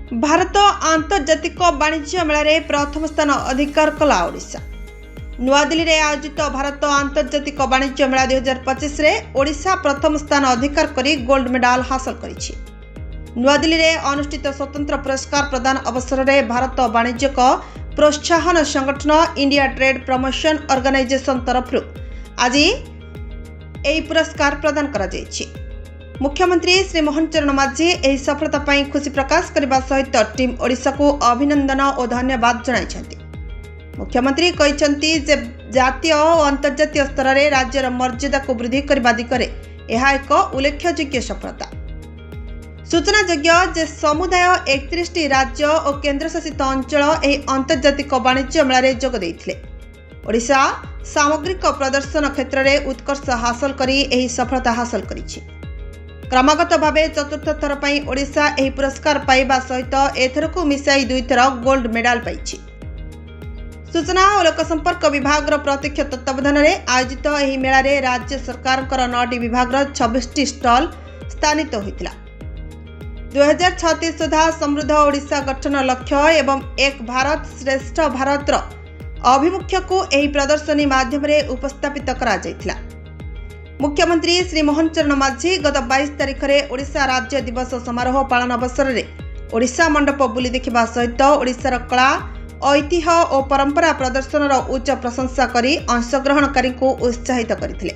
भारत आंतर्जातिक वाणिज्य मेला प्रथम स्थान अधिकार कला ओडिशा। नुआदिल्ली रे आयोजित भारत आंतर्जातिक वाणिज्य मेला 2025 रे ओडिशा प्रथम स्थान अधिकार करी गोल्ड मेडल हासिल करिछि। नुआदिल्ली रे अनुष्ठित स्वतंत्र पुरस्कार प्रदान अवसर में भारत वाणिज्यिक प्रोत्साहन संगठन इंडिया ट्रेड प्रमोशन ऑर्गेनाइजेशन तरफ आज यह पुरस्कार प्रदान करा जायछि। मुख्यमंत्री श्री मोहन चरण माझी यह सफलता पर खुशी प्रकाश करने सहित टीम ओडिशा को अभिनंदन और धन्यवाद जणाइछन्ति। मुख्यमंत्री कहते जे जातीय और अंतर्जातीय स्तर में राज्यर मर्यादा को वृद्धि करने दिगरे यह एक उल्लेखयोग्य सफलता। सूचनायोग्य जे समुदाय 31 राज्य और केन्द्रशासित अंचल यह अंतर्जातिक वाणिज्य मेला जोग देइथिले। ओडिशा सामग्रिक प्रदर्शन क्षेत्र में उत्कर्ष हासिल करी यह सफलता हासिल करिछि। क्रमागत भाव चतुर्थ थर पर ओडिशा यह पुरस्कार पाइबा सहित एथरकू मिसाई 2 थर गोल्ड मेडल पाइछि। सूचना और लोक संपर्क विभाग प्रत्यक्ष तत्वावधान में आयोजित यह मेला रे राज्य सरकार 9टी विभाग 26टी स्टल स्थानित होइतिला। 2036 सुधा समृद्ध ओडिशा गठन लक्ष्य एवं एक भारत श्रेष्ठ भारत अभिमुख्य को यह प्रदर्शनी माध्यम उपस्थापित करा जायतिला। मुख्यमंत्री श्री मोहन चरण माझी गत 22 तारिख में ओडिशा राज्य दिवस समारोह पालन अवसर में ओडिशा मंडप बुली देखा सहित ओडिशार कला ऐतिह्य और परंपरा प्रदर्शन उच्च प्रशंसा करी अंशग्रहणकारी को उत्साहित करथिले।